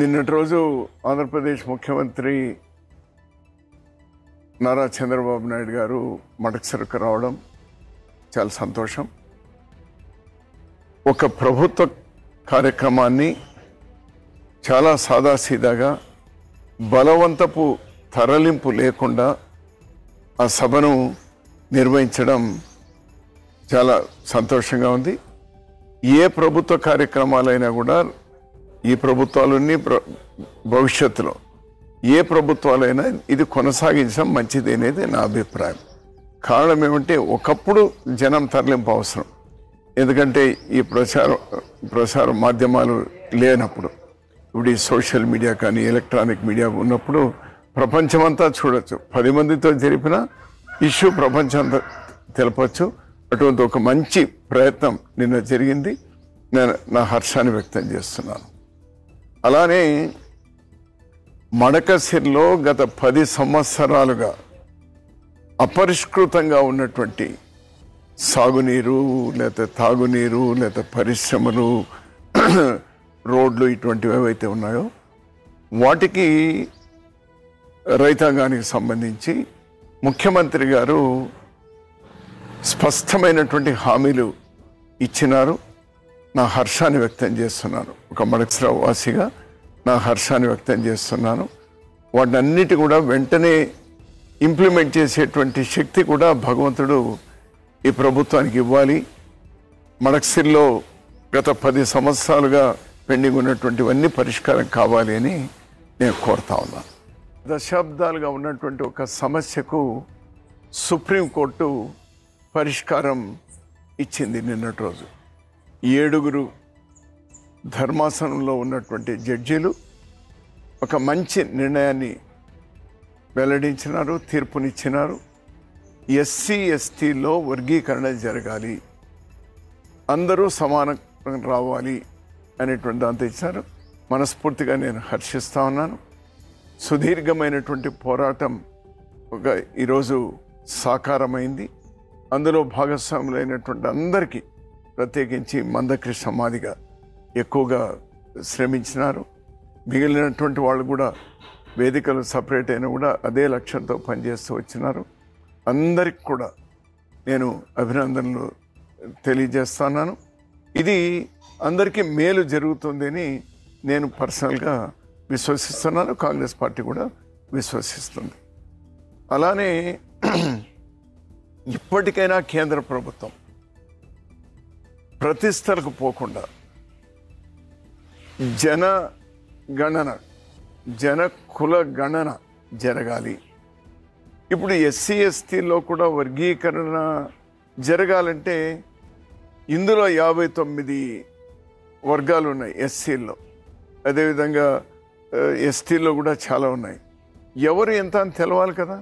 నిన్నటి రోజు ఆంధ్రప్రదేశ్ ముఖ్యమంత్రి నారా చంద్రబాబు నాయుడు గారు మడకసిరకు రావడం చాలా సంతోషం. ఒక ప్రభుత్వ కార్యక్రమాన్ని చాలా సాదాసీదాగా బలవంతపు తరలింపు లేకుండా ఆ సభను నిర్వహించడం చాలా సంతోషంగా ఉంది. ఏ ప్రభుత్వ కార్యక్రమాలైనా కూడా ఈ ప్రభుత్వాలన్నీ భవిష్యత్తులో ఏ ప్రభుత్వాలైనా ఇది కొనసాగించడం మంచిది అనేది నా అభిప్రాయం. కారణం ఏమంటే ఒకప్పుడు జనం తరలింపు అవసరం, ఎందుకంటే ఈ ప్రసార మాధ్యమాలు లేనప్పుడు, ఇప్పుడు ఈ సోషల్ మీడియా కానీ ఎలక్ట్రానిక్ మీడియా ఉన్నప్పుడు ప్రపంచమంతా చూడొచ్చు. 10 మందితో జరిపిన ఇష్యూ ప్రపంచమంతా తెలపచ్చు. అటువంటి ఒక మంచి ప్రయత్నం నిన్న జరిగింది. నేను నా హర్షాన్ని వ్యక్తం చేస్తున్నాను. అలానే మడకసిరిలో గత 10 సంవత్సరాలుగా అపరిష్కృతంగా ఉన్నటువంటి సాగునీరు, లేకపోతే తాగునీరు, లేకపోతే పరిశ్రమలు, రోడ్లు, ఇటువంటివి ఏవైతే ఉన్నాయో వాటికి రైతాంగానికి సంబంధించి ముఖ్యమంత్రి గారు స్పష్టమైనటువంటి హామీలు ఇచ్చినారు. నా హర్షాన్ని వ్యక్తం చేస్తున్నాను. ఒక మడకసిర వాసిగా నా హర్షాన్ని వ్యక్తం చేస్తున్నాను. వాటన్నిటి కూడా వెంటనే ఇంప్లిమెంట్ చేసేటువంటి శక్తి కూడా భగవంతుడు ఈ ప్రభుత్వానికి ఇవ్వాలి. మడకసిరిలో గత 10 సంవత్సరాలుగా పెండింగ్ ఉన్నటువంటివన్నీ పరిష్కారం కావాలి అని నేను కోరుతా ఉన్నాను. దశాబ్దాలుగా ఉన్నటువంటి ఒక సమస్యకు సుప్రీంకోర్టు పరిష్కారం ఇచ్చింది నిన్నటి రోజు. 7 ధర్మాసనంలో ఉన్నటువంటి జడ్జీలు ఒక మంచి నిర్ణయాన్ని వెల్లడించినారు, తీర్పునిచ్చినారు. ఎస్సీ ఎస్టీలో వర్గీకరణ జరగాలి, అందరూ సమానం రావాలి అనేటువంటి దాంతో ఇచ్చారు. మనస్ఫూర్తిగా నేను హర్షిస్తా ఉన్నాను. సుదీర్ఘమైనటువంటి పోరాటం ఈరోజు సాకారమైంది. అందులో భాగస్వాములైనటువంటి అందరికీ, ప్రత్యేకించి మందకృష్ణ మాదిగ ఎక్కువగా శ్రమించినారు. మిగిలినటువంటి వాళ్ళు కూడా వేదికలు సపరేట్ అయినా కూడా అదే లక్ష్యంతో పనిచేస్తూ వచ్చినారు. అందరికి కూడా నేను అభినందనలు తెలియజేస్తున్నాను. ఇది అందరికీ మేలు జరుగుతుందని నేను పర్సనల్గా విశ్వసిస్తున్నాను. కాంగ్రెస్ పార్టీ కూడా విశ్వసిస్తుంది. అలానే ఇప్పటికైనా కేంద్ర ప్రభుత్వం ప్రతిష్టలకు పోకుండా జన కుల గణన జరగాలి. ఇప్పుడు ఎస్సీ ఎస్టీలో కూడా వర్గీకరణ జరగాలంటే ఇందులో 59 వర్గాలు ఉన్నాయి ఎస్సీల్లో, అదేవిధంగా ఎస్టీలో కూడా చాలా ఉన్నాయి. ఎవరు ఎంత అని తెలవాలి కదా.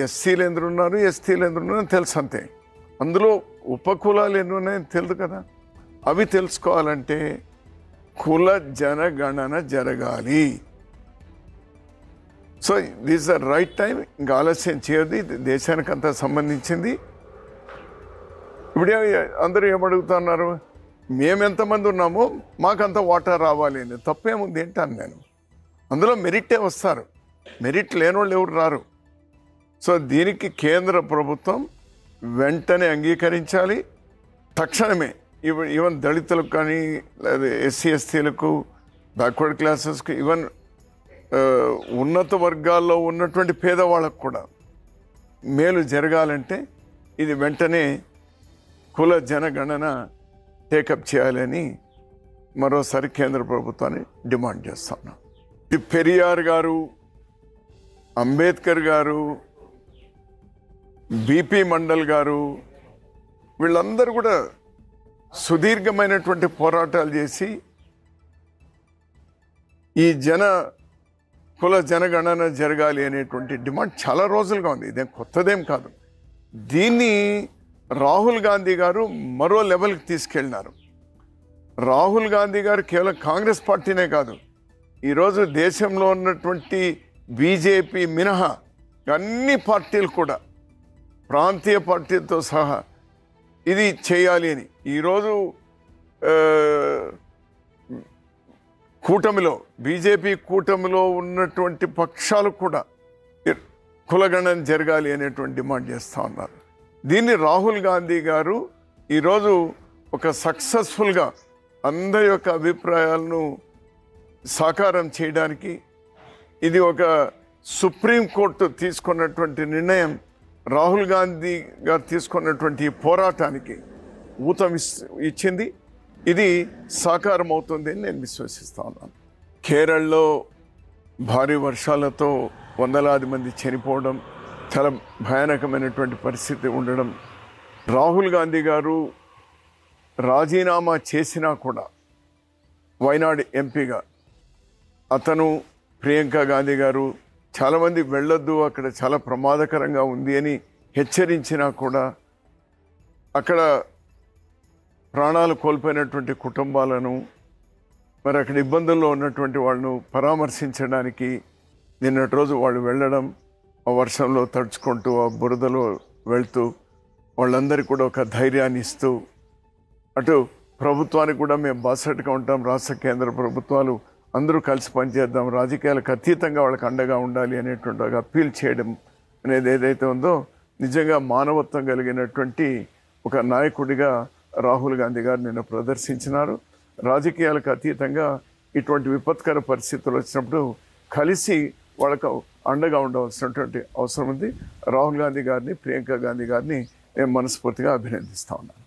ఎస్సీలు ఎందుకు ఉన్నారు, ఎస్టీలు ఎందుకు ఉన్నారు తెలుసు అంతే. అందులో ఉపకులాలు ఎన్ని ఉన్నాయని తెలియదు కదా. అవి తెలుసుకోవాలంటే కుల జనగణన జరగాలి. So this the right time. ఇంకా ఆలస్యం చేయదు. ఇది దేశానికి అంతా సంబంధించింది. ఇప్పుడే అందరూ ఏమడుగుతున్నారు, మేమెంతమంది ఉన్నామో మాకంత వాటా రావాలి అని. తప్పేముంది ఏంటాను నేను. అందులో మెరిట్టే వస్తారు, మెరిట్ లేని వాళ్ళు ఎవరు రారు. సో దీనికి కేంద్ర ప్రభుత్వం వెంటనే అంగీకరించాలి. తక్షణమే ఈవెన్ దళితులకు కానీ, లేదా ఎస్సీ ఎస్టీలకు, బ్యాక్వర్డ్ క్లాసెస్కి, ఈవెన్ ఉన్నత వర్గాల్లో ఉన్నటువంటి పేదవాళ్ళకు కూడా మేలు జరగాలంటే ఇది వెంటనే కుల జనగణన టేకప్ చేయాలని మరోసారి కేంద్ర ప్రభుత్వాన్ని డిమాండ్ చేస్తున్నాం. పెరియార్ గారు, అంబేద్కర్ గారు, బిపి మండల్ గారు, వీళ్ళందరూ కూడా సుదీర్ఘమైనటువంటి పోరాటాలు చేసి ఈ కుల జనగణన జరగాలి అనేటువంటి డిమాండ్ చాలా రోజులుగా ఉంది. ఇదేం కొత్తదేం కాదు. దీన్ని రాహుల్ గాంధీ గారు మరో లెవెల్కి తీసుకెళ్ళినారు. రాహుల్ గాంధీ గారు కేవలం కాంగ్రెస్ పార్టీనే కాదు, ఈరోజు దేశంలో ఉన్నటువంటి బీజేపీ మినహా అన్ని పార్టీలు కూడా, ప్రాంతీయ పార్టీలతో సహా ఇది చేయాలి అని ఈరోజు కూటమిలో బీజేపీ కూటమిలో ఉన్నటువంటి పక్షాలు కూడా కులగణన జరగాలి అనేటువంటి డిమాండ్ చేస్తూ ఉన్నారు. దీన్ని రాహుల్ గాంధీ గారు ఈరోజు ఒక సక్సెస్ఫుల్గా అందరి యొక్క అభిప్రాయాలను సాకారం చేయడానికి ఇది ఒక సుప్రీంకోర్టు తీసుకున్నటువంటి నిర్ణయం, రాహుల్ గాంధీ గారు తీసుకున్నటువంటి ఈ పోరాటానికి ఊతం ఇచ్చింది. ఇది సాకారం అవుతుంది అని నేను విశ్వసిస్తా ఉన్నాను. కేరళలో భారీ వర్షాలతో వందలాది మంది చనిపోవడం, చాలా భయానకమైనటువంటి పరిస్థితి ఉండడం, రాహుల్ గాంధీ గారు రాజీనామా చేసినా కూడా వైనాడ్ ఎంపీగా అతను, ప్రియాంక గాంధీ గారు చాలామంది వెళ్ళొద్దు, అక్కడ చాలా ప్రమాదకరంగా ఉంది అని హెచ్చరించినా కూడా అక్కడ ప్రాణాలు కోల్పోయినటువంటి కుటుంబాలను, మరి అక్కడ ఇబ్బందుల్లో ఉన్నటువంటి వాళ్ళను పరామర్శించడానికి నిన్నటి రోజు వాళ్ళు వెళ్ళడం, ఆ వర్షంలో తడుచుకుంటూ ఆ బురదలో వెళ్తూ వాళ్ళందరికీ కూడా ఒక ధైర్యాన్ని ఇస్తూ, అటు ప్రభుత్వానికి కూడా మేము బాసటగా ఉంటాం, రాష్ట్ర కేంద్ర ప్రభుత్వాలు అందరూ కలిసి పనిచేద్దాం, రాజకీయాలకు అతీతంగా వాళ్ళకి అండగా ఉండాలి అనేటువంటి ఒక అప్పీల్ చేయడం అనేది ఏదైతే ఉందో నిజంగా మానవత్వం కలిగినటువంటి ఒక నాయకుడిగా రాహుల్ గాంధీ గారు నిన్న ప్రదర్శించినారు. రాజకీయాలకు అతీతంగా ఇటువంటి విపత్కర పరిస్థితులు వచ్చినప్పుడు కలిసి వాళ్ళకు అండగా ఉండవలసినటువంటి అవసరం ఉంది. రాహుల్ గాంధీ గారిని, ప్రియాంక గాంధీ గారిని నేను మనస్ఫూర్తిగా అభినందిస్తా ఉన్నాను.